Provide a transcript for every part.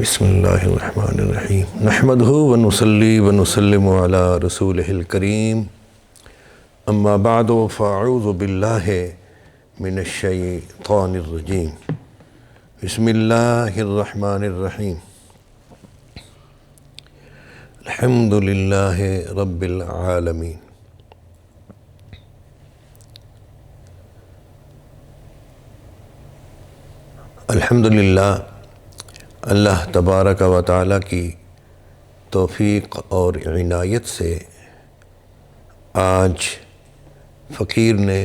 بسم اللہ الرحمن الرحیم نحمدہ ونصلی ونسلم علی رسولہ الکریم اما بعد فاعوذ باللہ من الشیطان الرجیم بسم اللہ الرحمن الرحیم الحمد للہ رب العالمین الحمد للہ اللہ تبارک و تعالیٰ کی توفیق اور عنایت سے آج فقیر نے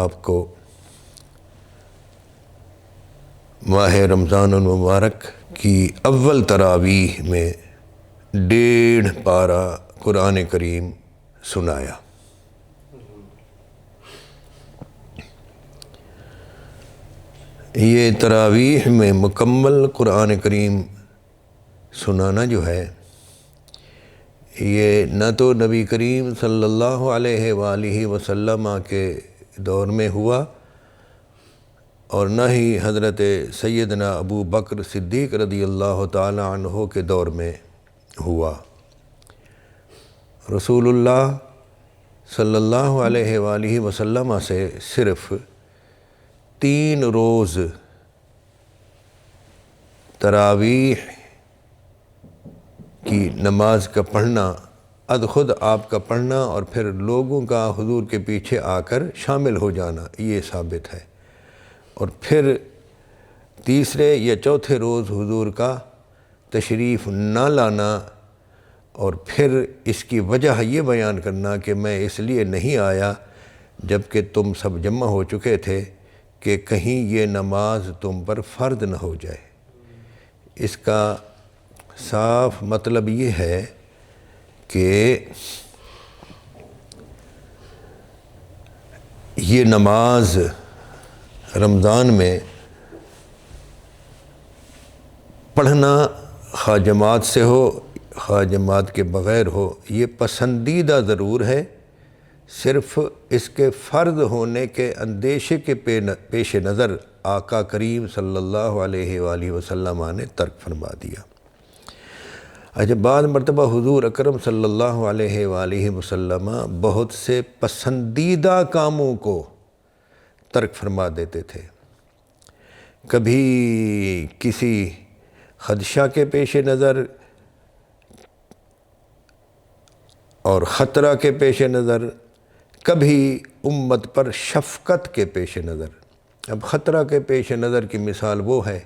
آپ کو ماہ رمضان المبارک کی اول تراویح میں 1.5 پارہ قرآن کریم سنایا۔ یہ تراویح میں مکمل قرآن کریم سنانا جو ہے یہ نہ تو نبی کریم صلی اللہ علیہ وآلہ وسلم کے دور میں ہوا اور نہ ہی حضرت سیدنا ابو بکر صدیق رضی اللہ تعالی عنہ کے دور میں ہوا۔ رسول اللہ صلی اللہ علیہ وآلہ وسلم سے صرف 3 روز تراویح کی نماز کا پڑھنا، خود آپ کا پڑھنا اور پھر لوگوں کا حضور کے پیچھے آ کر شامل ہو جانا، یہ ثابت ہے۔ اور پھر تیسرے یا چوتھے روز حضور کا تشریف نہ لانا اور پھر اس کی وجہ یہ بیان کرنا کہ میں اس لیے نہیں آیا جب کہ تم سب جمع ہو چکے تھے کہ کہیں یہ نماز تم پر فرض نہ ہو جائے۔ اس کا صاف مطلب یہ ہے کہ یہ نماز رمضان میں پڑھنا خواہ جماعت سے ہو خواہ جماعت کے بغیر ہو، یہ پسندیدہ ضرور ہے، صرف اس کے فرض ہونے کے اندیشے کے پیش نظر آقا کریم صلی اللہ علیہ وآلہ وسلم نے ترک فرما دیا۔ اچھا، بعض مرتبہ حضور اکرم صلی اللہ علیہ وآلہ وسلم بہت سے پسندیدہ کاموں کو ترک فرما دیتے تھے۔ کبھی کسی خدشہ کے پیش نظر اور خطرہ کے پیش نظر، کبھی امت پر شفقت کے پیش نظر۔ اب خطرہ کے پیش نظر کی مثال وہ ہے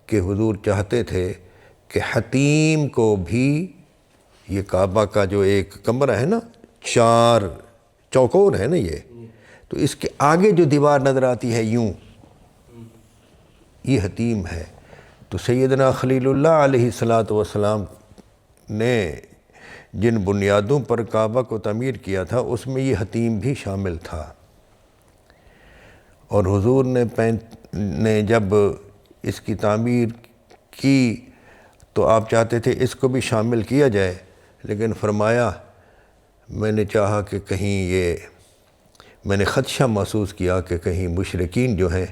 کہ حضور چاہتے تھے کہ حتیم کو بھی، یہ کعبہ کا جو ایک کمرہ ہے نا، 4 چوکور ہے نا، یہ تو اس کے آگے جو دیوار نظر آتی ہے یوں، یہ حتیم ہے۔ تو سیدنا خلیل اللہ علیہ السلام نے جن بنیادوں پر کعبہ کو تعمیر کیا تھا اس میں یہ حتیم بھی شامل تھا، اور حضور نے جب اس کی تعمیر کی تو آپ چاہتے تھے اس کو بھی شامل کیا جائے، لیکن فرمایا میں نے چاہا کہ کہیں میں نے خدشہ محسوس کیا کہ کہیں مشرکین جو ہیں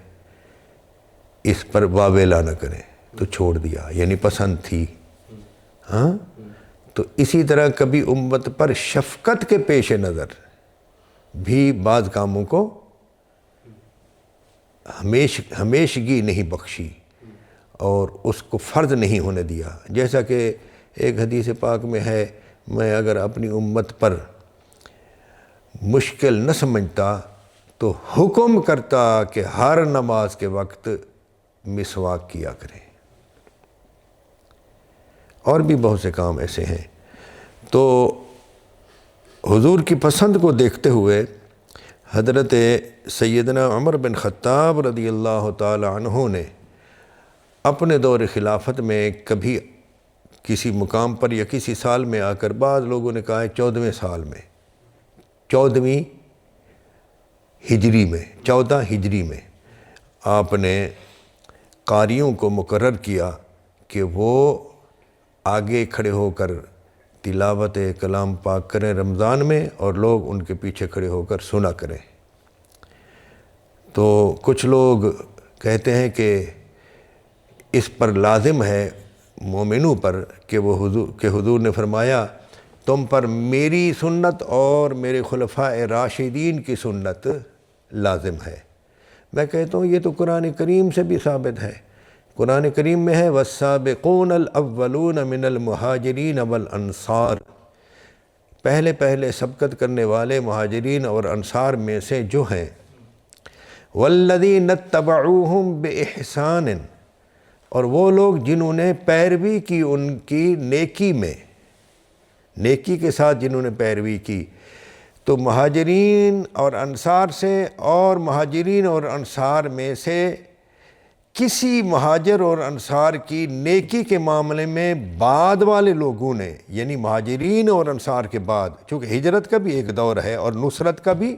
اس پر واویلا نہ کریں، تو چھوڑ دیا، یعنی پسند تھی۔ ہاں، تو اسی طرح کبھی امت پر شفقت کے پیش نظر بھی بعض کاموں کو ہمیشگی نہیں بخشی اور اس کو فرض نہیں ہونے دیا۔ جیسا کہ ایک حدیث پاک میں ہے، میں اگر اپنی امت پر مشکل نہ سمجھتا تو حکم کرتا کہ ہر نماز کے وقت مسواک کیا کریں۔ اور بھی بہت سے کام ایسے ہیں۔ تو حضور کی پسند کو دیکھتے ہوئے حضرت سیدنا عمر بن خطاب رضی اللہ تعالی عنہ نے اپنے دور خلافت میں کبھی کسی مقام پر یا کسی سال میں آ کر، بعض لوگوں نے کہا ہے 14ویں سال میں، 14ویں ہجری میں، 14 ہجری میں آپ نے قاریوں کو مقرر کیا کہ وہ آگے کھڑے ہو کر تلاوت کلام پاک کریں رمضان میں، اور لوگ ان کے پیچھے کھڑے ہو کر سنا کریں۔ تو کچھ لوگ کہتے ہیں کہ اس پر لازم ہے مومنوں پر کہ حضور نے فرمایا تم پر میری سنت اور میرے خلفائے راشدین کی سنت لازم ہے۔ میں کہتا ہوں یہ تو قرآن کریم سے بھی ثابت ہے۔ قرآن کریم میں ہے وَالسَّابِقُونَ الْأَوَّلُونَ مِنَ الْمُهَاجِرِينَ وَالْأَنصَارِ، پہلے سبقت کرنے والے مہاجرین اور انصار میں سے جو ہیں، وَالَّذِينَ اتَّبَعُوهُمْ بِإِحْسَانٍ، اور وہ لوگ جنہوں نے پیروی کی ان کی نیکی میں، نیکی کے ساتھ جنہوں نے پیروی کی، تو مہاجرین اور انصار سے، اور مہاجرین اور انصار میں سے کسی مہاجر اور انصار کی نیکی کے معاملے میں بعد والے لوگوں نے، یعنی مہاجرین اور انصار کے بعد، چونکہ ہجرت کا بھی ایک دور ہے اور نصرت کا بھی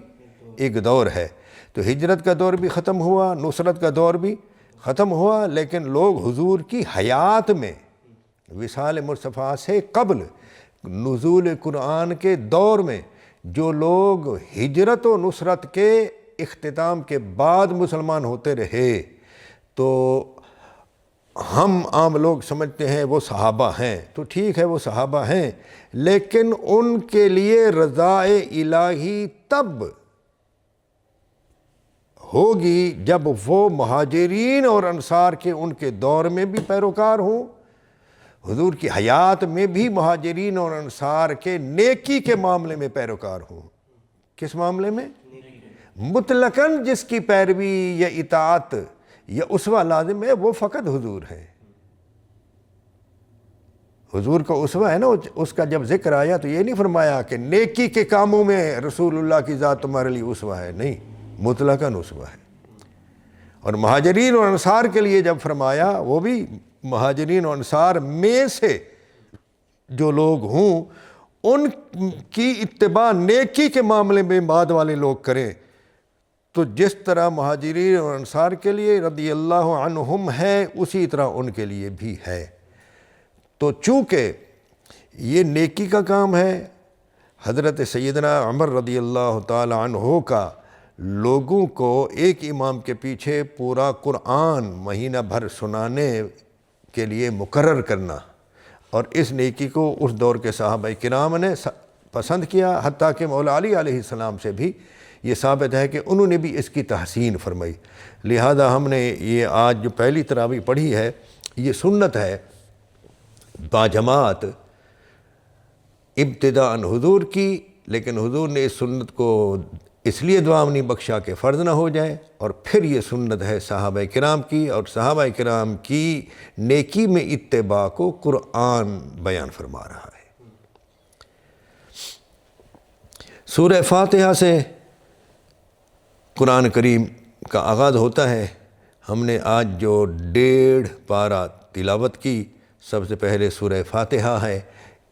ایک دور ہے، تو ہجرت کا دور بھی ختم ہوا، نصرت کا دور بھی ختم ہوا، لیکن لوگ حضور کی حیات میں وصال مصطفیٰ سے قبل نزول قرآن کے دور میں جو لوگ ہجرت و نصرت کے اختتام کے بعد مسلمان ہوتے رہے، تو ہم عام لوگ سمجھتے ہیں وہ صحابہ ہیں، تو ٹھیک ہے وہ صحابہ ہیں، لیکن ان کے لیے رضائے الہی تب ہوگی جب وہ مہاجرین اور انصار کے ان کے دور میں بھی پیروکار ہوں، حضور کی حیات میں بھی مہاجرین اور انصار کے نیکی کے معاملے میں پیروکار ہوں۔ کس معاملے میں؟ مطلقاً جس کی پیروی یا اطاعت یا اسوہ لازم ہے وہ فقط حضور ہے۔ حضور کا اسوہ ہے نا، اس کا جب ذکر آیا تو یہ نہیں فرمایا کہ نیکی کے کاموں میں رسول اللہ کی ذات تمہارے لیے اسوہ ہے، نہیں، مطلقاً اسوہ ہے۔ اور مہاجرین اور انصار کے لیے جب فرمایا، وہ بھی مہاجرین اور انصار میں سے جو لوگ ہوں ان کی اتباع نیکی کے معاملے میں بعد والے لوگ کریں، تو جس طرح مہاجرین اور انصار کے لیے رضی اللہ عنہم ہے اسی طرح ان کے لیے بھی ہے۔ تو چونکہ یہ نیکی کا کام ہے، حضرت سیدنا عمر رضی اللہ تعالی عنہ کا لوگوں کو ایک امام کے پیچھے پورا قرآن مہینہ بھر سنانے کے لیے مقرر کرنا، اور اس نیکی کو اس دور کے صحابہ کرام نے پسند کیا، حتیٰ کہ مولا علی علیہ السلام سے بھی یہ ثابت ہے کہ انہوں نے بھی اس کی تحسین فرمائی۔ لہذا ہم نے یہ آج جو پہلی تراویح پڑھی ہے یہ سنت ہے باجماعت ابتداء حضور کی، لیکن حضور نے اس سنت کو اس لیے دعا نہیں بخشا کہ فرض نہ ہو جائے، اور پھر یہ سنت ہے صحابہ کرام کی، اور صحابہ کرام کی نیکی میں اتباع کو قرآن بیان فرما رہا ہے۔ سورہ فاتحہ سے قرآن کریم کا آغاز ہوتا ہے۔ ہم نے آج جو 1.5 پارہ تلاوت کی، سب سے پہلے سورہ فاتحہ ہے،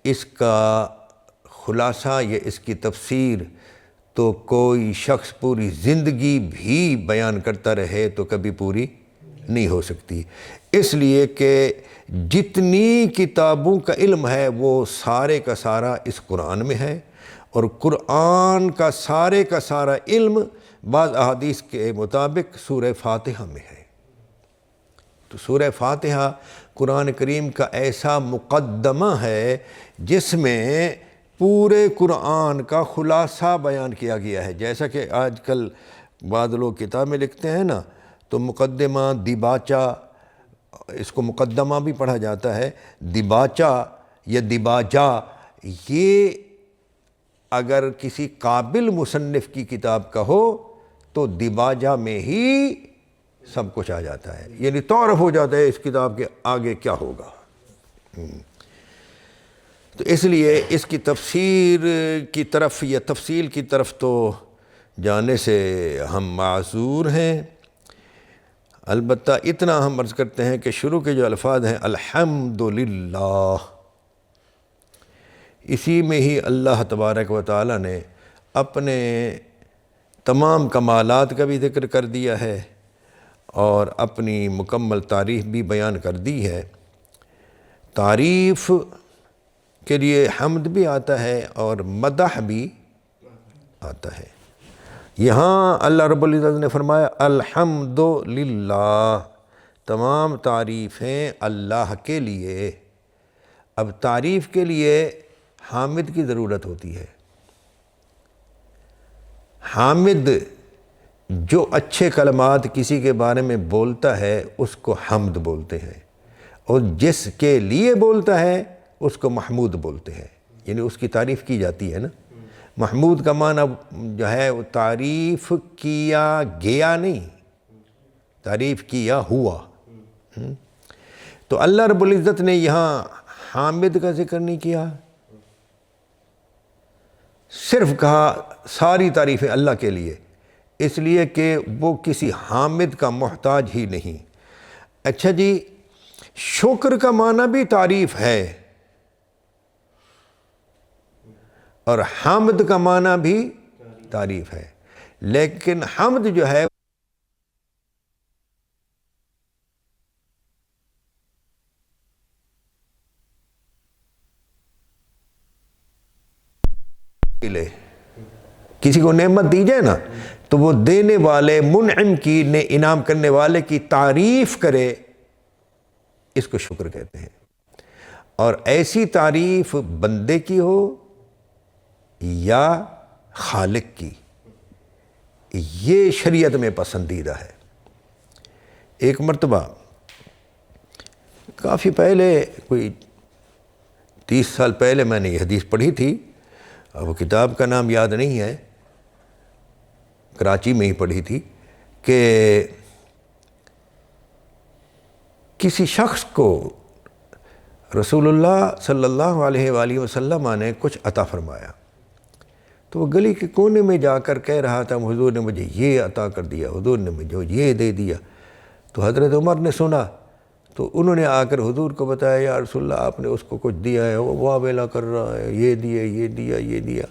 اس کا خلاصہ یا اس کی تفسیر تو کوئی شخص پوری زندگی بھی بیان کرتا رہے تو کبھی پوری نہیں ہو سکتی، اس لیے کہ جتنی کتابوں کا علم ہے وہ سارے کا سارا اس قرآن میں ہے، اور قرآن کا سارا علم بعض احادیث کے مطابق سورہ فاتحہ میں ہے۔ تو سورہ فاتحہ قرآن کریم کا ایسا مقدمہ ہے جس میں پورے قرآن کا خلاصہ بیان کیا گیا ہے۔ جیسا کہ آج کل بعض لوگ کتابیں لکھتے ہیں نا، تو مقدمہ دیباچہ، اس کو مقدمہ بھی پڑھا جاتا ہے، دیباچہ یا دیباجہ، یہ اگر کسی قابل مصنف کی کتاب کا ہو تو دیباجہ میں ہی سب کچھ آ جاتا ہے، یعنی تعارف ہو جاتا ہے اس کتاب کے آگے کیا ہوگا۔ تو اس لیے اس کی تفسیر کی طرف یا تفصیل کی طرف تو جانے سے ہم معذور ہیں، البتہ اتنا ہم عرض کرتے ہیں کہ شروع کے جو الفاظ ہیں الحمدللہ، اسی میں ہی اللہ تبارک و تعالی نے اپنے تمام کمالات کا بھی ذکر کر دیا ہے اور اپنی مکمل تعریف بھی بیان کر دی ہے۔ تعریف کے لیے حمد بھی آتا ہے اور مدح بھی آتا ہے۔ یہاں اللہ رب العزت نے فرمایا الحمدللہ، تمام تعریفیں اللہ کے لیے۔ اب تعریف کے لیے حامد کی ضرورت ہوتی ہے۔ حامد جو اچھے کلمات کسی کے بارے میں بولتا ہے اس کو حمد بولتے ہیں، اور جس کے لیے بولتا ہے اس کو محمود بولتے ہیں، یعنی اس کی تعریف کی جاتی ہے نا۔ محمود کا معنی جو ہے وہ تعریف کیا گیا نہیں، تعریف کیا ہوا۔ تو اللہ رب العزت نے یہاں حامد کا ذکر نہیں کیا، صرف کہا ساری تعریفیں اللہ کے لیے، اس لیے کہ وہ کسی حامد کا محتاج ہی نہیں۔ اچھا جی، شکر کا معنی بھی تعریف ہے، اور حمد کا معنی بھی تعریف ہے، لیکن حمد جو ہے کسی کو نعمت دی جائے نا تو وہ دینے والے منعم کی، انعام کرنے والے کی تعریف کرے، اس کو شکر کہتے ہیں۔ اور ایسی تعریف بندے کی ہو یا خالق کی، یہ شریعت میں پسندیدہ ہے۔ ایک مرتبہ کافی پہلے، کوئی 30 سال پہلے میں نے یہ حدیث پڑھی تھی، وہ کتاب کا نام یاد نہیں ہے، کراچی میں ہی پڑھی تھی، کہ کسی شخص کو رسول اللہ صلی اللہ علیہ وآلہ وسلم نے کچھ عطا فرمایا، تو وہ گلی کے کونے میں جا کر کہہ رہا تھا حضور نے مجھے یہ عطا کر دیا، حضور نے مجھے یہ دے دیا۔ تو حضرت عمر نے سنا تو انہوں نے آ کر حضور کو بتایا، یا رسول اللہ آپ نے اس کو کچھ دیا ہے، وہ واویلا کر رہا ہے، یہ دیا یہ دیا یہ دیا۔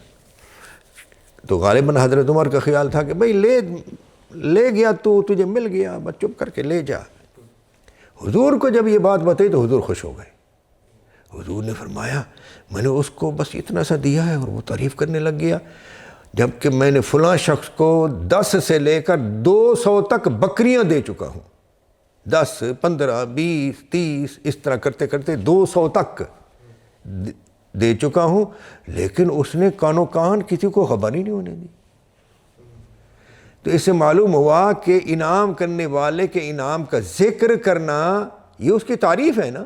تو غالباً حضرت عمر کا خیال تھا کہ بھئی لے گیا تو تجھے مل گیا، بس چپ کر کے لے جا۔ حضور کو جب یہ بات بتائی تو حضور خوش ہو گئے۔ حضور نے فرمایا میں نے اس کو بس اتنا سا دیا ہے اور وہ تعریف کرنے لگ گیا، جبکہ میں نے فلاں شخص کو 10 سے لے کر 200 تک بکریاں دے چکا ہوں، 10 15 20 30 اس طرح کرتے کرتے 200 تک دے چکا ہوں، لیکن اس نے کانو کان کسی کو خبر ہی نہیں ہونے دی۔ تو اس سے معلوم ہوا کہ انعام کرنے والے کے انعام کا ذکر کرنا یہ اس کی تعریف ہے نا،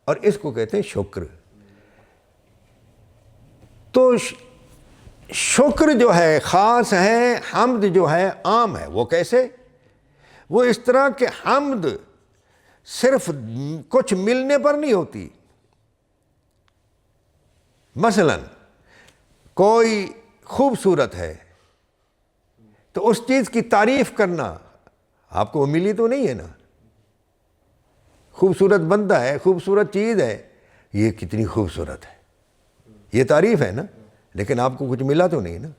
اور اس کو کہتے ہیں شکر۔ تو شکر جو ہے خاص ہے، حمد جو ہے عام ہے۔ وہ کیسے؟ وہ اس طرح کہ حمد صرف کچھ ملنے پر نہیں ہوتی۔ مثلا کوئی خوبصورت ہے تو اس چیز کی تعریف کرنا، آپ کو وہ ملی تو نہیں ہے نا، خوبصورت بندہ ہے، خوبصورت چیز ہے، یہ کتنی خوبصورت ہے، یہ تعریف ہے نا، لیکن آپ کو کچھ ملا تو نہیں نا۔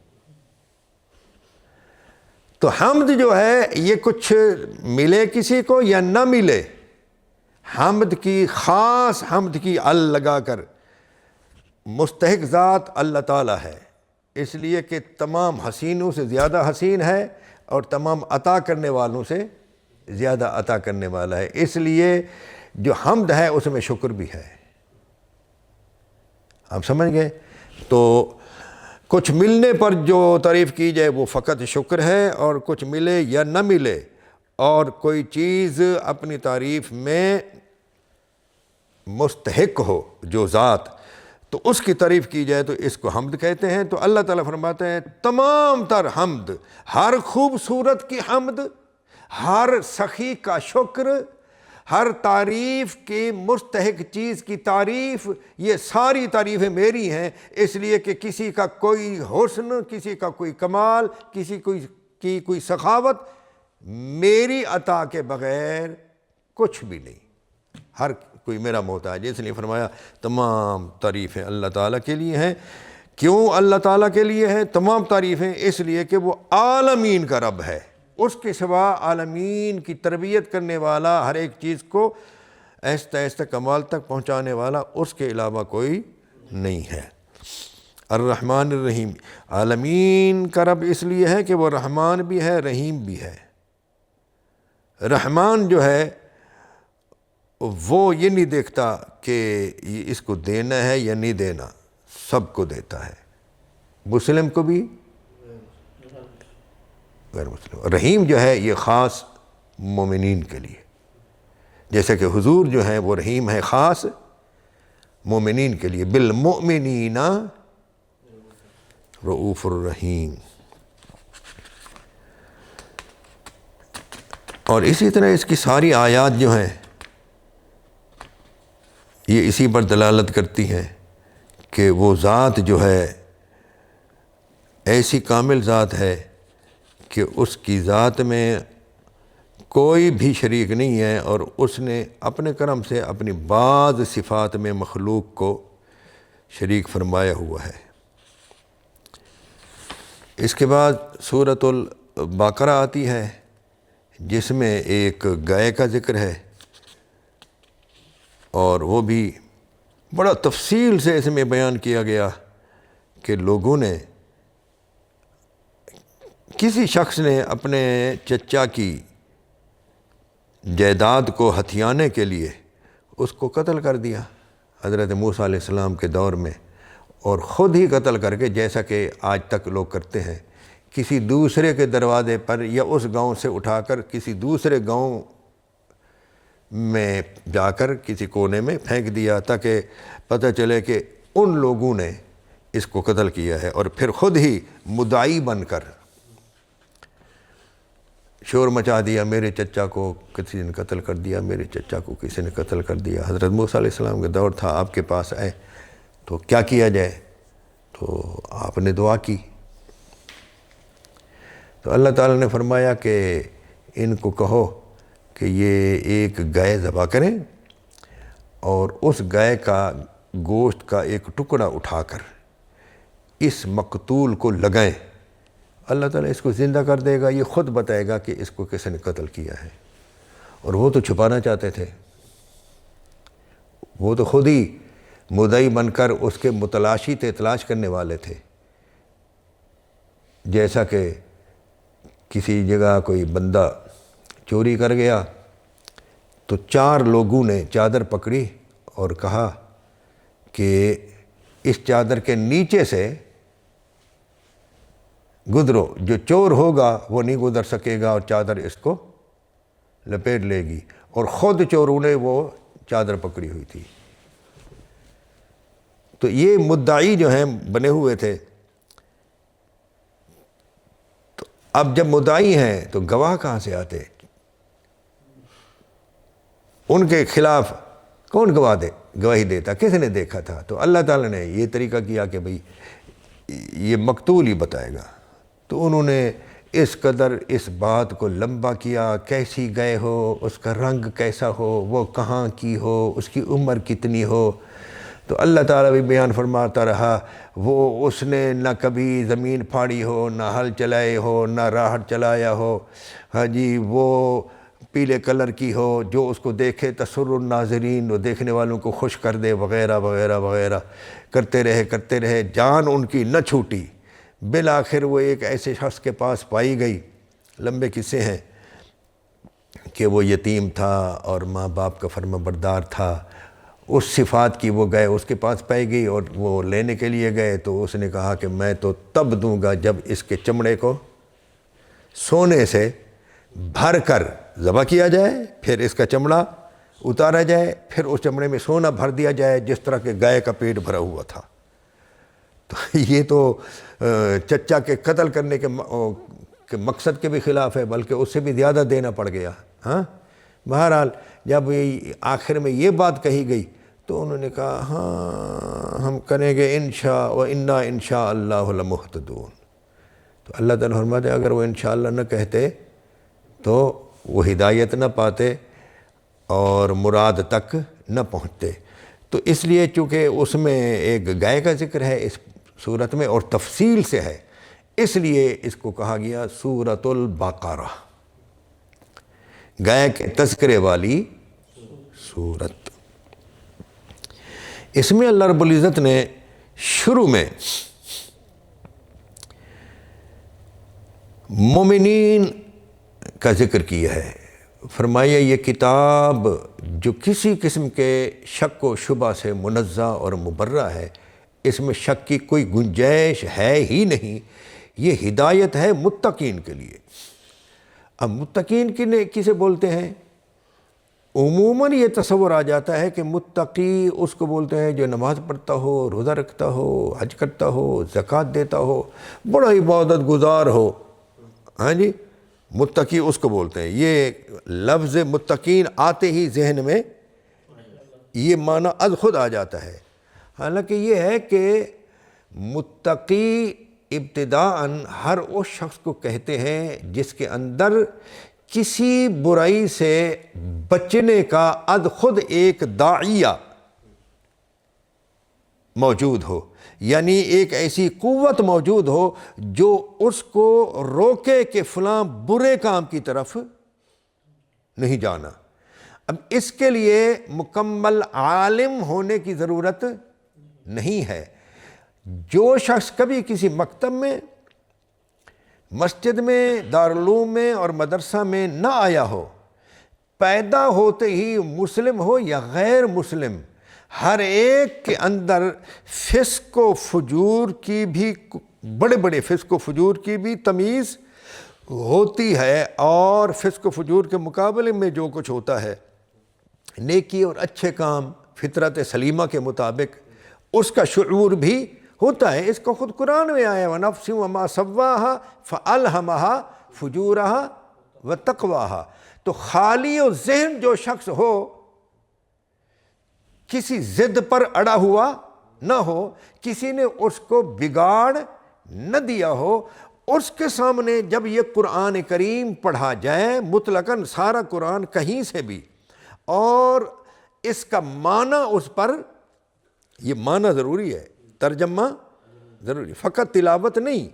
تو حمد جو ہے یہ کچھ ملے کسی کو یا نہ ملے، حمد کی خاص حمد کی ال لگا کر مستحق ذات اللہ تعالیٰ ہے، اس لیے کہ تمام حسینوں سے زیادہ حسین ہے اور تمام عطا کرنے والوں سے زیادہ عطا کرنے والا ہے، اس لیے جو حمد ہے اس میں شکر بھی ہے۔ آپ سمجھ گئے؟ تو کچھ ملنے پر جو تعریف کی جائے وہ فقط شکر ہے، اور کچھ ملے یا نہ ملے اور کوئی چیز اپنی تعریف میں مستحق ہو جو ذات، تو اس کی تعریف کی جائے تو اس کو حمد کہتے ہیں۔ تو اللہ تعالیٰ فرماتے ہیں تمام تر حمد، ہر خوبصورت کی حمد، ہر سخی کا شکر، ہر تعریف کی مستحق چیز کی تعریف، یہ ساری تعریفیں میری ہیں، اس لیے کہ کسی کا کوئی حسن، کسی کا کوئی کمال، کسی کی کوئی سخاوت میری عطا کے بغیر کچھ بھی نہیں، ہر کوئی میرا محتاج ہے۔ اس لیے فرمایا تمام تعریفیں اللہ تعالیٰ کے لیے ہیں۔ کیوں اللہ تعالیٰ کے لیے ہیں تمام تعریفیں؟ اس لیے کہ وہ عالمین کا رب ہے، اس کے سوا عالمین کی تربیت کرنے والا، ہر ایک چیز کو آہستہ آہستہ کمال تک پہنچانے والا اس کے علاوہ کوئی نہیں ہے۔ الرحمن الرحیم، عالمین کا رب اس لیے ہے کہ وہ رحمان بھی ہے، رحیم بھی ہے۔ رحمان جو ہے وہ یہ نہیں دیکھتا کہ اس کو دینا ہے یا نہیں دینا، سب کو دیتا ہے، مسلم کو بھی غیر مسلم۔ رحیم جو ہے یہ خاص مومنین کے لیے، جیسے کہ حضور جو ہیں وہ رحیم ہے خاص مومنین کے لیے، بالمؤمنین رؤوف الرحیم۔ اور اسی طرح اس کی ساری آیات جو ہیں یہ اسی پر دلالت کرتی ہیں کہ وہ ذات جو ہے ایسی کامل ذات ہے کہ اس کی ذات میں کوئی بھی شریک نہیں ہے، اور اس نے اپنے کرم سے اپنی بعض صفات میں مخلوق کو شریک فرمایا ہوا ہے۔ اس کے بعد سورۃ البقرہ آتی ہے جس میں ایک گائے کا ذکر ہے، اور وہ بھی بڑا تفصیل سے اس میں بیان کیا گیا کہ لوگوں نے، کسی شخص نے اپنے چچا کی جائیداد کو ہتھیانے کے لیے اس کو قتل کر دیا حضرت موسیٰ علیہ السلام کے دور میں، اور خود ہی قتل کر کے، جیسا کہ آج تک لوگ کرتے ہیں، کسی دوسرے کے دروازے پر یا اس گاؤں سے اٹھا کر کسی دوسرے گاؤں میں جا کر کسی کونے میں پھینک دیا تاکہ پتہ چلے کہ ان لوگوں نے اس کو قتل کیا ہے، اور پھر خود ہی مدعی بن کر شور مچا دیا، میرے چچا کو کسی نے قتل کر دیا، میرے چچا کو کسی نے قتل کر دیا۔ حضرت موسیٰ علیہ السلام کا دور تھا، آپ کے پاس آئے تو کیا کیا جائے؟ تو آپ نے دعا کی، تو اللہ تعالیٰ نے فرمایا کہ ان کو کہو کہ یہ ایک گائے ذبح کریں، اور اس گائے کا گوشت کا ایک ٹکڑا اٹھا کر اس مقتول کو لگائیں، اللہ تعالیٰ اس کو زندہ کر دے گا، یہ خود بتائے گا کہ اس کو کس نے قتل کیا ہے۔ اور وہ تو چھپانا چاہتے تھے، وہ تو خود ہی مدعی بن کر اس کے متلاشی تھے، تلاش کرنے والے تھے۔ جیسا کہ کسی جگہ کوئی بندہ چوری کر گیا تو 4 لوگوں نے چادر پکڑی اور کہا کہ اس چادر کے نیچے سے گزرو، جو چور ہوگا وہ نہیں گزر سکے گا اور چادر اس کو لپیٹ لے گی، اور خود چوروں نے وہ چادر پکڑی ہوئی تھی۔ تو یہ مدعی جو ہیں بنے ہوئے تھے، تو اب جب مدعی ہیں تو گواہ کہاں سے آتے؟ ان کے خلاف کون گواہی دیتا؟ کس نے دیکھا تھا؟ تو اللہ تعالیٰ نے یہ طریقہ کیا کہ بھئی یہ مقتول ہی بتائے گا۔ تو انہوں نے اس قدر اس بات کو لمبا کیا، کیسی گئے ہو، اس کا رنگ کیسا ہو، وہ کہاں کی ہو، اس کی عمر کتنی ہو۔ تو اللہ تعالیٰ بھی بیان فرماتا رہا، وہ اس نے نہ کبھی زمین پھاڑی ہو، نہ ہل چلائے ہو، نہ راہٹ چلایا ہو، ہاں جی، وہ پیلے کلر کی ہو، جو اس کو دیکھے تسر الناظرین، وہ دیکھنے والوں کو خوش کر دے، وغیرہ وغیرہ وغیرہ کرتے رہے، جان ان کی نہ چھوٹی۔ بالآخر وہ ایک ایسے شخص کے پاس پائی گئی، لمبے قصے ہیں کہ وہ یتیم تھا اور ماں باپ کا فرما بردار تھا، اس صفات کی وہ گئے، اس کے پاس پائی گئی، اور وہ لینے کے لیے گئے تو اس نے کہا کہ میں تو تب دوں گا جب اس کے چمڑے کو سونے سے بھر کر ذبح کیا جائے، پھر اس کا چمڑا اتارا جائے، پھر اس چمڑے میں سونا بھر دیا جائے جس طرح کہ گائے کا پیٹ بھرا ہوا تھا۔ تو یہ تو چچا کے قتل کرنے کے مقصد کے بھی خلاف ہے، بلکہ اس سے بھی زیادہ دینا پڑ گیا۔ ہاں، بہرحال جب آخر میں یہ بات کہی گئی تو انہوں نے کہا ہاں ہم کریں گے انشاء و انا انشاء اللہ لمہتدون۔ تو اللہ تعالیٰ فرماتے ہیں اگر وہ انشاءاللہ نہ کہتے تو وہ ہدایت نہ پاتے اور مراد تک نہ پہنچتے۔ تو اس لیے چونکہ اس میں ایک گائے کا ذکر ہے اس صورت میں اور تفصیل سے ہے، اس لیے اس کو کہا گیا سورۃ البقرہ، گائے کے تذکرے والی سورت۔ اس میں اللہ رب العزت نے شروع میں مومنین کا ذکر کیا ہے، فرمایا یہ کتاب جو کسی قسم کے شک و شبہ سے منزہ اور مبرہ ہے، اس میں شک کی کوئی گنجائش ہے ہی نہیں، یہ ہدایت ہے متقین کے لیے۔ اب متقین کسے بولتے ہیں؟ عموماً یہ تصور آ جاتا ہے کہ متقی اس کو بولتے ہیں جو نماز پڑھتا ہو، روزہ رکھتا ہو، حج کرتا ہو، زکوٰۃ دیتا ہو، بڑا عبادت گزار ہو، ہاں جی، متقی اس کو بولتے ہیں۔ یہ لفظ متقین آتے ہی ذہن میں یہ معنی از خود آ جاتا ہے۔ حالانکہ یہ ہے کہ متقی ابتداءً ہر اس شخص کو کہتے ہیں جس کے اندر کسی برائی سے بچنے کا از خود ایک داعیہ موجود ہو، یعنی ایک ایسی قوت موجود ہو جو اس کو روکے کہ فلاں برے کام کی طرف نہیں جانا۔ اب اس کے لیے مکمل عالم ہونے کی ضرورت نہیں ہے۔ جو شخص کبھی کسی مکتب میں، مسجد میں، دارالعلوم میں اور مدرسہ میں نہ آیا ہو، پیدا ہوتے ہی مسلم ہو یا غیر مسلم، ہر ایک کے اندر فسق و فجور کی بھی، بڑے بڑے فسق و فجور کی بھی تمیز ہوتی ہے، اور فسق و فجور کے مقابلے میں جو کچھ ہوتا ہے، نیکی اور اچھے کام فطرت سلیمہ کے مطابق، اس کا شعور بھی ہوتا ہے۔ اس کو خود قرآن میں آیا وَنَفْسٍ وَمَا سَوَّاهَا فَأَلْهَمَهَا فُجُورَهَا وَتَقْوَاهَا۔ تو خالی و ذہن جو شخص ہو، کسی ضد پر اڑا ہوا نہ ہو، کسی نے اس کو بگاڑ نہ دیا ہو، اس کے سامنے جب یہ قرآن کریم پڑھا جائے مطلقاً سارا قرآن کہیں سے بھی، اور اس کا معنی اس پر، یہ معنی ضروری ہے، ترجمہ ضروری، فقط تلاوت نہیں۔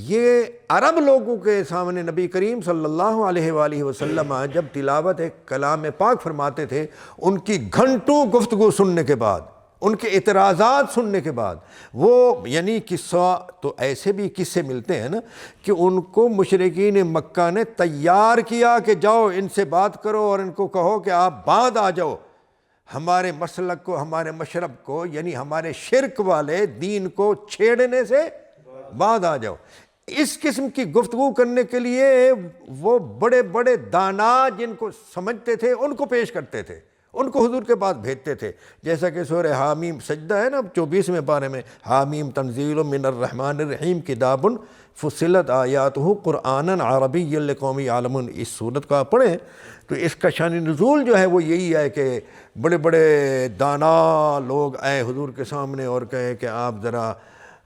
یہ عرب لوگوں کے سامنے نبی کریم صلی اللہ علیہ وآلہ وسلم جب تلاوت ایک کلام پاک فرماتے تھے، ان کی گھنٹوں گفتگو سننے کے بعد، ان کے اعتراضات سننے کے بعد، وہ یعنی قصہ تو ایسے بھی قصے ملتے ہیں نا کہ ان کو مشرکین مکہ نے تیار کیا کہ جاؤ ان سے بات کرو اور ان کو کہو کہ آپ بعد آ جاؤ، ہمارے مسلک کو، ہمارے مشرب کو، یعنی ہمارے شرک والے دین کو چھیڑنے سے بعد آ جاؤ۔ اس قسم کی گفتگو کرنے کے لیے وہ بڑے بڑے دانا جن کو سمجھتے تھے ان کو پیش کرتے تھے، ان کو حضور کے پاس بھیجتے تھے، جیسا کہ سورہ حامیم سجدہ ہے نا 24ویں پارے میں، حامیم تنزیل من الرحمن الرحیم کتاب فصلت آیاتہ قرآنا عربیا لقوم یعلمون۔ اس صورت کو آپ پڑھیں تو اس کا شان نزول جو ہے وہ یہی ہے کہ بڑے بڑے دانا لوگ آئے حضور کے سامنے اور کہے کہ آپ ذرا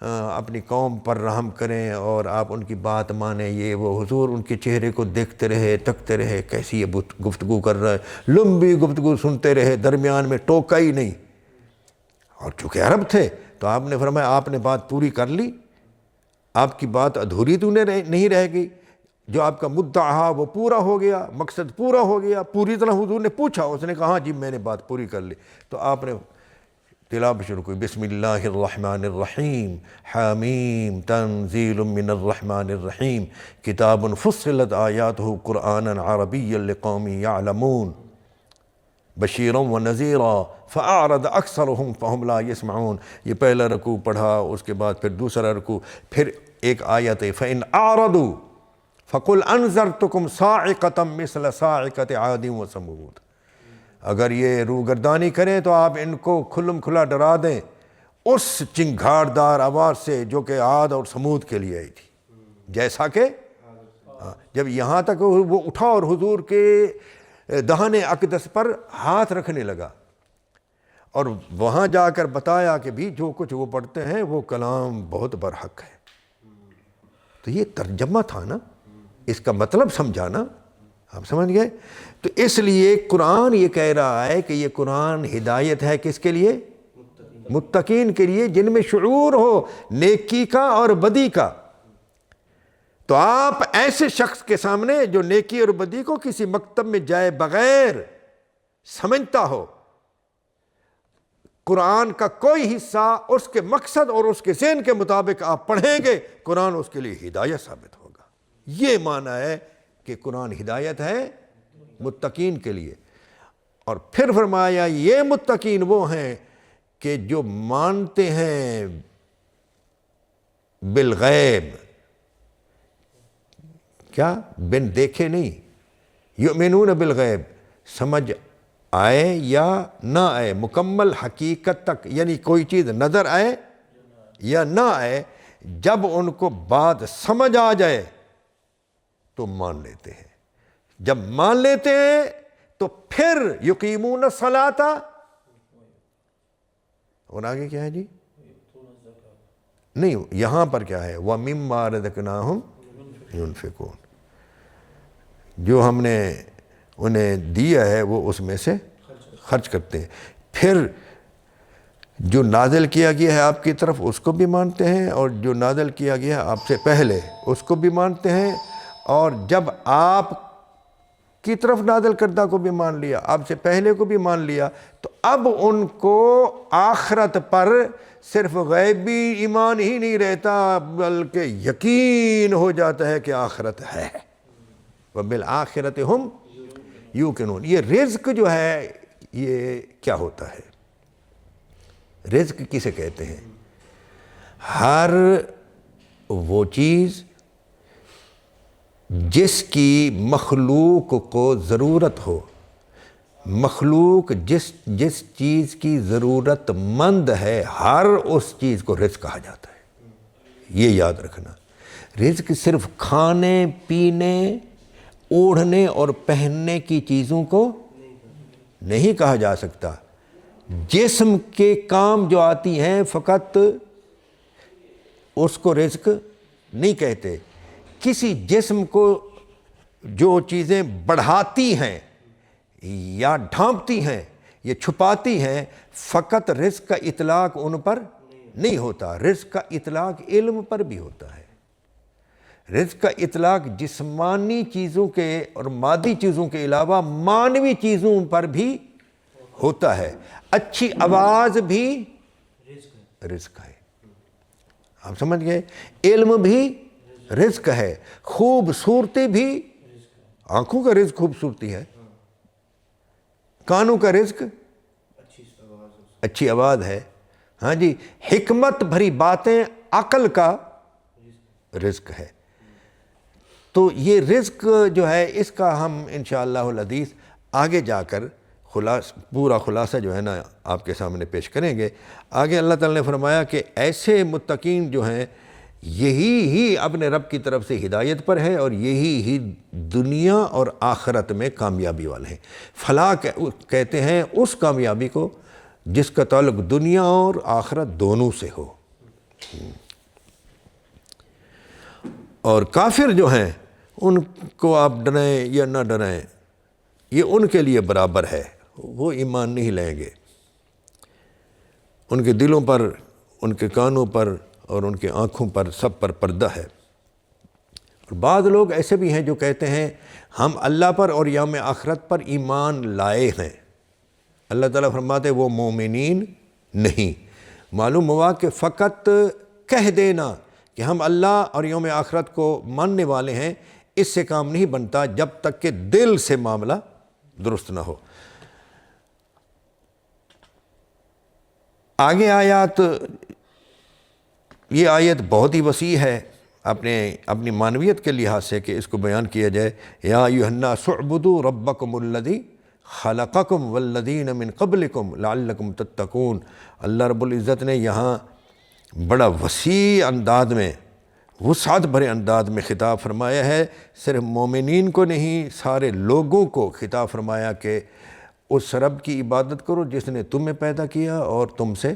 اپنی قوم پر رحم کریں اور آپ ان کی بات مانیں، یہ وہ۔ حضور ان کے چہرے کو دیکھتے رہے، تکتے رہے، کیسی یہ گفتگو کر رہا ہے، لمبی گفتگو سنتے رہے، درمیان میں ٹوکا ہی نہیں، اور چونکہ عرب تھے تو آپ نے فرمایا آپ نے بات پوری کر لی، آپ کی بات ادھوری تو نہیں رہ گئی، جو آپ کا مدعا وہ پورا ہو گیا، مقصد پورا ہو گیا۔ پوری طرح حضور نے پوچھا، اس نے کہا ہاں جی میں نے بات پوری کر لی، تو آپ نے تلاوت شروع کی، بسم اللہ الرحمن الرحیم، حامیم تنزیل من الرحمن الرحیم کتاب فصلت آیاتہ قرآنا عربیا لقوم یعلمون بشیرا ونذیرا فاعرض اکثرهم فهم لا یسمعون۔ یہ پہلا رکوع پڑھا، اس کے بعد پھر دوسرا رکوع، پھر ایک آیت ہے فإن اعرضوا فقل انذرتکم صاعقۃ مثل صاعقۃ عاد وثمود۔ اگر یہ روگردانی کریں تو آپ ان کو کھلم کھلا ڈرا دیں اس چنگھاڑ دار آواز سے جو کہ عاد اور سمود کے لیے آئی تھی، جیسا کہ جب یہاں تک وہ اٹھا اور حضور کے دہن اقدس پر ہاتھ رکھنے لگا اور وہاں جا کر بتایا کہ بھی جو کچھ وہ پڑھتے ہیں وہ کلام بہت برحق ہے۔ تو یہ ترجمہ تھا نا، اس کا مطلب سمجھانا، آپ سمجھ گئے؟ تو اس لیے قرآن یہ کہہ رہا ہے کہ یہ قرآن ہدایت ہے کس کے لیے؟ متقین کے لیے، جن میں شعور ہو نیکی کا اور بدی کا۔ تو آپ ایسے شخص کے سامنے جو نیکی اور بدی کو کسی مکتب میں جائے بغیر سمجھتا ہو، قرآن کا کوئی حصہ اس کے مقصد اور اس کے ذہن کے مطابق آپ پڑھیں گے، قرآن اس کے لیے ہدایت ثابت ہوگا۔ یہ معنی ہے کہ قرآن ہدایت ہے متقین کے لیے۔ اور پھر فرمایا یہ متقین وہ ہیں کہ جو مانتے ہیں بالغیب، کیا بن دیکھے نہیں، یؤمنون بالغیب، سمجھ آئے یا نہ آئے، مکمل حقیقت تک، یعنی کوئی چیز نظر آئے یا نہ آئے، جب ان کو بات سمجھ آ جائے تو مان لیتے ہیں۔ جب مان لیتے ہیں تو پھر یقیمون الصلاۃ، اور آگے کیا ہے جی؟ نہیں، یہاں پر کیا ہے؟ وَمِمَّا رَزَقْنَاهُمْ يُنْفِقُونَ، جو ہم نے انہیں دیا ہے وہ اس میں سے خرچ کرتے ہیں۔ پھر جو نازل کیا گیا ہے آپ کی طرف اس کو بھی مانتے ہیں، اور جو نازل کیا گیا ہے آپ سے پہلے اس کو بھی مانتے ہیں، اور جب آپ کی طرف نازل کردہ کو بھی مان لیا، آپ سے پہلے کو بھی مان لیا، تو اب ان کو آخرت پر صرف غیبی ایمان ہی نہیں رہتا بلکہ یقین ہو جاتا ہے کہ آخرت ہے۔ وَبِالْآخِرَةِ هُمْ یوقنون۔ یہ رزق جو ہے یہ کیا ہوتا ہے؟ رزق کسے کہتے ہیں؟ ہر وہ چیز جس کی مخلوق کو ضرورت ہو، مخلوق جس چیز کی ضرورت مند ہے، ہر اس چیز کو رزق کہا جاتا ہے۔ یہ یاد رکھنا، رزق صرف کھانے پینے اوڑھنے اور پہننے کی چیزوں کو نہیں کہا جا سکتا۔ جسم کے کام جو آتی ہیں فقط اس کو رزق نہیں کہتے۔ کسی جسم کو جو چیزیں بڑھاتی ہیں یا ڈھانپتی ہیں یا چھپاتی ہیں، فقط رزق کا اطلاق ان پر نہیں ہوتا، رزق کا اطلاق علم پر بھی ہوتا ہے۔ رزق کا اطلاق جسمانی چیزوں کے اور مادی چیزوں کے علاوہ معنوی چیزوں پر بھی ہوتا ہے۔ اچھی آواز بھی رزق ہے، آپ سمجھ گئے؟ علم بھی رزق ہے، خوبصورتی بھی، آنکھوں کا رزق خوبصورتی ہے، کانوں کا رزق اچھی آواز ہے، ہاں جی، حکمت بھری باتیں عقل کا رزق ہے۔ تو یہ رزق جو ہے اس کا ہم انشاءاللہ العزیز آگے جا کر پورا خلاصہ جو ہے نا آپ کے سامنے پیش کریں گے۔ آگے اللہ تعالیٰ نے فرمایا کہ ایسے متقین جو ہیں یہی ہی اپنے رب کی طرف سے ہدایت پر ہے، اور یہی ہی دنیا اور آخرت میں کامیابی والے ہیں۔ فلاح کہتے ہیں اس کامیابی کو جس کا تعلق دنیا اور آخرت دونوں سے ہو۔ اور کافر جو ہیں ان کو آپ ڈرائیں یا نہ ڈرائیں، یہ ان کے لیے برابر ہے، وہ ایمان نہیں لیں گے۔ ان کے دلوں پر، ان کے کانوں پر اور ان کے آنکھوں پر سب پر پردہ ہے۔ اور بعض لوگ ایسے بھی ہیں جو کہتے ہیں ہم اللہ پر اور یوم آخرت پر ایمان لائے ہیں۔ اللہ تعالیٰ فرماتے وہ مومنین نہیں۔ معلوم ہوا کہ فقط کہہ دینا کہ ہم اللہ اور یوم آخرت کو ماننے والے ہیں، اس سے کام نہیں بنتا جب تک کہ دل سے معاملہ درست نہ ہو۔ آگے آیات، یہ آیت بہت ہی وسیع ہے اپنی معنویت کے لحاظ سے کہ اس کو بیان کیا جائے۔ یا ایھا الناس اعبدوا ربکم الذی خلقکم والذین من قبلکم لعلکم تتقون۔ اللہ رب العزت نے یہاں بڑا وسیع انداز میں، وسعت بھرے انداز میں خطاب فرمایا ہے، صرف مومنین کو نہیں سارے لوگوں کو خطاب فرمایا کہ اس رب کی عبادت کرو جس نے تمہیں پیدا کیا اور تم سے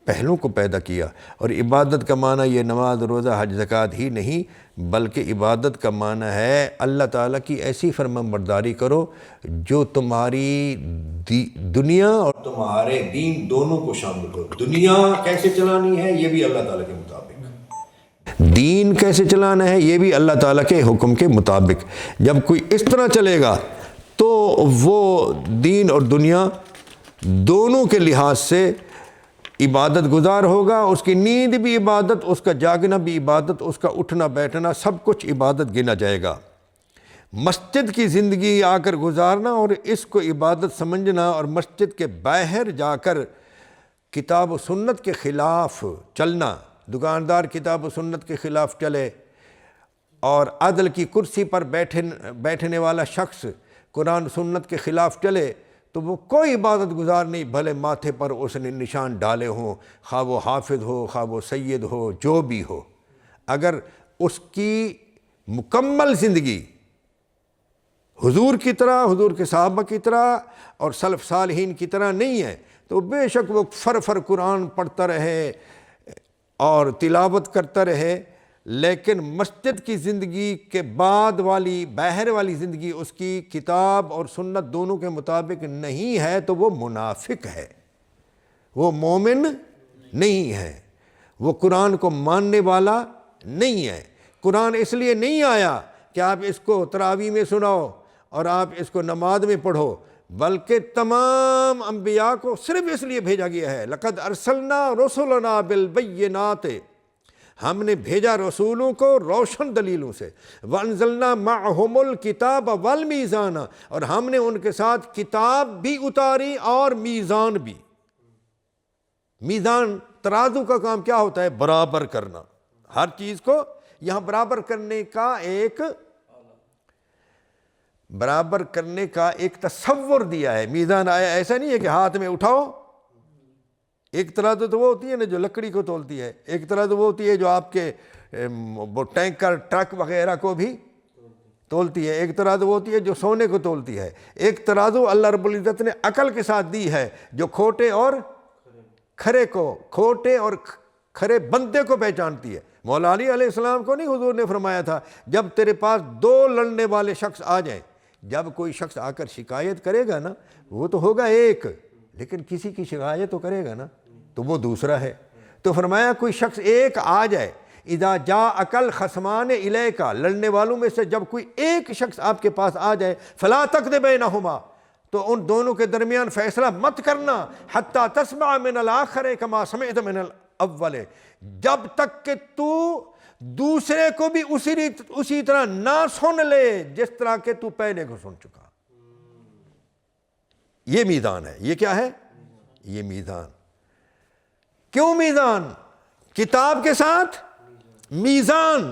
پہلوں کو پیدا کیا۔ اور عبادت کا معنی یہ نماز روزہ حج زکوٰۃ ہی نہیں، بلکہ عبادت کا معنی ہے اللہ تعالیٰ کی ایسی فرمانبرداری کرو جو تمہاری دنیا اور تمہارے دین دونوں کو شامل ہو۔ دنیا کیسے چلانی ہے یہ بھی اللہ تعالیٰ کے مطابق، دین کیسے چلانا ہے یہ بھی اللہ تعالیٰ کے حکم کے مطابق۔ جب کوئی اس طرح چلے گا تو وہ دین اور دنیا دونوں کے لحاظ سے عبادت گزار ہوگا، اس کی نیند بھی عبادت، اس کا جاگنا بھی عبادت، اس کا اٹھنا بیٹھنا سب کچھ عبادت گنا جائے گا۔ مسجد کی زندگی آ کر گزارنا اور اس کو عبادت سمجھنا اور مسجد کے باہر جا کر کتاب و سنت کے خلاف چلنا، دکاندار کتاب و سنت کے خلاف چلے اور عدل کی کرسی پر بیٹھنے والا شخص قرآن سنت کے خلاف چلے تو وہ کوئی عبادت گزار نہیں، بھلے ماتھے پر اس نے نشان ڈالے ہوں، خواہ وہ حافظ ہو، خواہ وہ سید ہو، جو بھی ہو، اگر اس کی مکمل زندگی حضور کی طرح، حضور کے صحابہ کی طرح اور سلف صالحین کی طرح نہیں ہے تو بے شک وہ فر قرآن پڑھتا رہے اور تلاوت کرتا رہے، لیکن مسجد کی زندگی کے بعد والی باہر والی زندگی اس کی کتاب اور سنت دونوں کے مطابق نہیں ہے تو وہ منافق ہے، وہ مومن نہیں ہے، وہ قرآن کو ماننے والا نہیں ہے۔ قرآن اس لیے نہیں آیا کہ آپ اس کو تراویح میں سناؤ اور آپ اس کو نماز میں پڑھو، بلکہ تمام انبیاء کو صرف اس لیے بھیجا گیا ہے، لقد ارسلنا رسلنا بالبینات، ہم نے بھیجا رسولوں کو روشن دلیلوں سے، وانزلنا معہم الکتاب والمیزان، اور ہم نے ان کے ساتھ کتاب بھی اتاری اور میزان بھی۔ میزان ترازو کا کام کیا ہوتا ہے؟ برابر کرنا، ہر چیز کو یہاں برابر کرنے کا ایک تصور دیا ہے۔ میزان آیا ایسا نہیں ہے کہ ہاتھ میں اٹھاؤ، ایک ترازو تو وہ ہوتی ہے نا جو لکڑی کو تولتی ہے، ایک ترازو وہ ہوتی ہے جو آپ کے وہ ٹینکر ٹرک وغیرہ کو بھی تولتی ہے، ایک ترازو وہ ہوتی ہے جو سونے کو تولتی ہے، ایک ترازو اللہ رب العزت نے عقل کے ساتھ دی ہے جو کھوٹے اور کھرے بندے کو پہچانتی ہے۔ مولا علی علیہ السلام کو نہیں حضور نے فرمایا تھا جب تیرے پاس دو لڑنے والے شخص آ جائیں، جب کوئی شخص آ کر شکایت کرے گا نا وہ تو ہوگا ایک، لیکن کسی کی شکایت تو کرے گا نا تو وہ دوسرا ہے، تو فرمایا کوئی شخص ایک آ جائے، اذا جاءک الخصمان الیک، لڑنے والوں میں سے جب کوئی ایک شخص آپ کے پاس آ جائے، فلا تقض بینہما، تو ان دونوں کے درمیان فیصلہ مت کرنا، حتی تسمع من الآخر کما سمعت من الاول، جب تک کہ تو دوسرے کو بھی اسی طرح نہ سن لے جس طرح کہ تو پہلے کو سن چکا۔ یہ میزان ہے۔ یہ کیا ہے؟ یہ میزان۔ کیوں میزان؟ کتاب کے ساتھ میزان،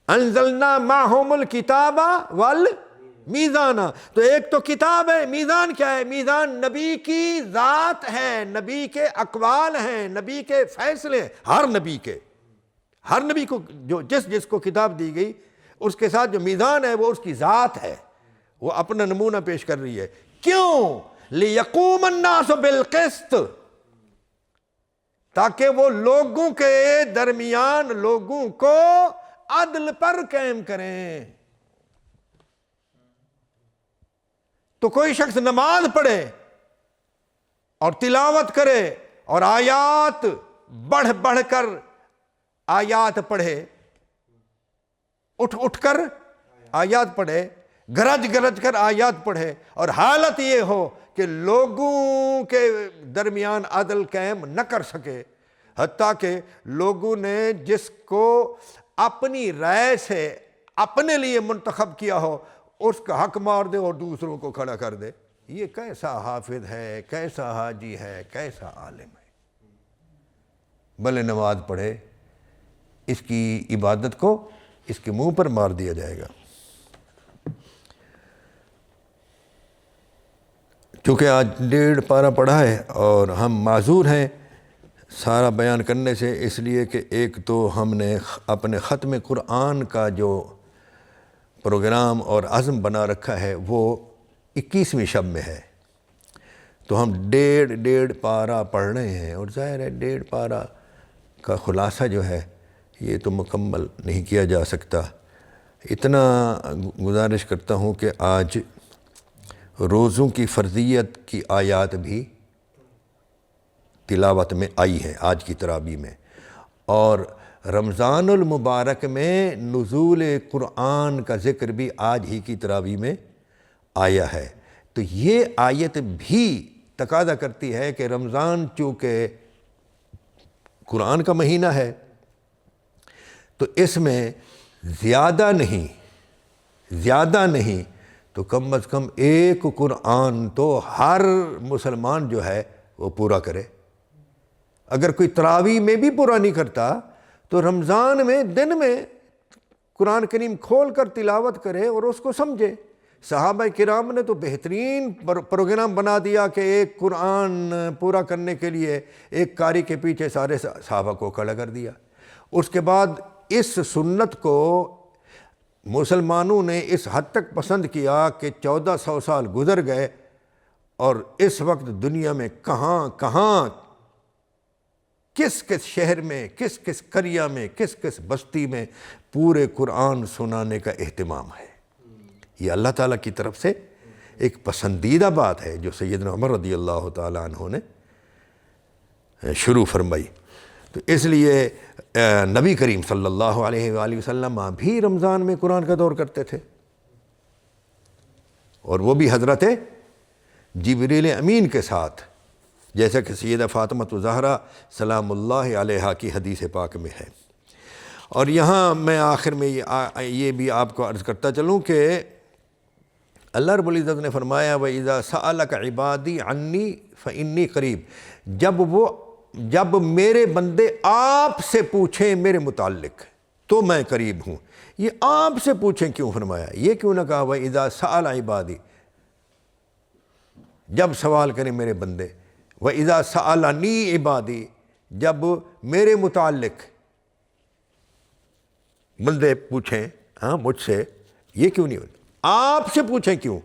انزلنا معہم الکتاب والمیزان، تو ایک تو کتاب ہے، میزان کیا ہے؟ میزان نبی کی ذات ہے، نبی کے اقوال ہیں، نبی کے فیصلے، ہر نبی کو جو جس کو کتاب دی گئی اس کے ساتھ جو میزان ہے وہ اس کی ذات ہے، وہ اپنا نمونہ پیش کر رہی ہے۔ کیوں؟ لِيَقُومَ النَّاسُ بِالْقِسْطِ، تاکہ وہ لوگوں کے درمیان لوگوں کو عدل پر قائم کریں۔ تو کوئی شخص نماز پڑھے اور تلاوت کرے اور آیات بڑھ کر آیات پڑھے، اٹھ کر آیات پڑھے، گرج کر آیات پڑھے، اور حالت یہ ہو کہ لوگوں کے درمیان عدل قائم نہ کر سکے، حتیٰ کہ لوگوں نے جس کو اپنی رائے سے اپنے لیے منتخب کیا ہو اس کا حق مار دے اور دوسروں کو کھڑا کر دے۔ یہ کیسا حافظ ہے، کیسا حاجی ہے، کیسا عالم ہے؟ بھلے نماز پڑھے، اس کی عبادت کو اس کے منہ پر مار دیا جائے گا۔ چونکہ آج 1.5 پارہ پڑھا ہے اور ہم معذور ہیں سارا بیان کرنے سے، اس لیے کہ ایک تو ہم نے اپنے ختم قرآن کا جو پروگرام اور عزم بنا رکھا ہے وہ 21ویں شب میں ہے، تو ہم 1.5 پارہ پڑھ رہے ہیں، اور ظاہر ہے 1.5 پارہ کا خلاصہ جو ہے یہ تو مکمل نہیں کیا جا سکتا۔ اتنا گزارش کرتا ہوں کہ آج روزوں کی فرضیت کی آیات بھی تلاوت میں آئی ہیں آج کی تراویح میں، اور رمضان المبارک میں نزول قرآن کا ذکر بھی آج ہی کی تراویح میں آیا ہے۔ تو یہ آیت بھی تقاضا کرتی ہے کہ رمضان چونکہ قرآن کا مہینہ ہے تو اس میں زیادہ نہیں زیادہ نہیں تو کم از کم ایک قرآن تو ہر مسلمان جو ہے وہ پورا کرے۔ اگر کوئی تراویح میں بھی پورا نہیں کرتا تو رمضان میں دن میں قرآن کریم کھول کر تلاوت کرے اور اس کو سمجھے۔ صحابہ کرام نے تو بہترین پروگرام بنا دیا کہ ایک قرآن پورا کرنے کے لیے ایک قاری کے پیچھے سارے صحابہ کو کھڑا کر دیا۔ اس کے بعد اس سنت کو مسلمانوں نے اس حد تک پسند کیا کہ 1400 سال گزر گئے اور اس وقت دنیا میں کہاں کہاں کس کس شہر میں، کس کس قریہ میں، کس کس بستی میں پورے قرآن سنانے کا اہتمام ہے۔ یہ اللہ تعالیٰ کی طرف سے ایک پسندیدہ بات ہے جو سیدنا عمر رضی اللہ تعالیٰ عنہ نے شروع فرمائی۔ تو اس لیے نبی کریم صلی اللہ علیہ وآلہ وسلم بھی رمضان میں قرآن کا دور کرتے تھے، اور وہ بھی حضرت جبریل امین کے ساتھ، جیسا کہ سیدہ فاطمہ الزہرا سلام اللہ علیہا کی حدیث پاک میں ہے۔ اور یہاں میں آخر میں یہ بھی آپ کو عرض کرتا چلوں کہ اللہ رب العزت نے فرمایا وَإِذَا سَأَلَكَ عِبَادِي عَنِّي فَإِنِّي قَرِيب، جب میرے بندے آپ سے پوچھیں میرے متعلق تو میں قریب ہوں۔ یہ آپ سے پوچھیں کیوں فرمایا؟ یہ کیوں نہ کہا وَإِذَا سَأَلَ عِبَادِي، جب سوال کریں میرے بندے، وَإِذَا سَأَلَنِي عِبَادِي، جب میرے متعلق بندے پوچھیں مجھ سے، یہ کیوں نہیں ہوتا؟ آپ سے پوچھیں کیوں؟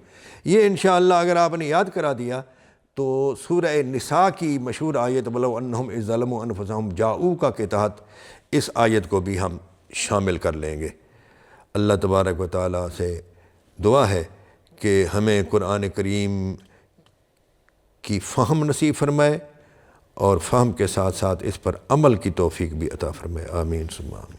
یہ انشاءاللہ اگر آپ نے یاد کرا دیا تو سورہ نساء کی مشہور آیت وَلَوْ أَنَّهُمْ إِذْ ظَلَمُوا أَنفُسَهُمْ جَاءُوكَ کے تحت اس آیت کو بھی ہم شامل کر لیں گے۔ اللہ تبارک و تعالیٰ سے دعا ہے کہ ہمیں قرآن کریم کی فہم نصیب فرمائے اور فہم کے ساتھ ساتھ اس پر عمل کی توفیق بھی عطا فرمائے۔ آمین ثم آمین۔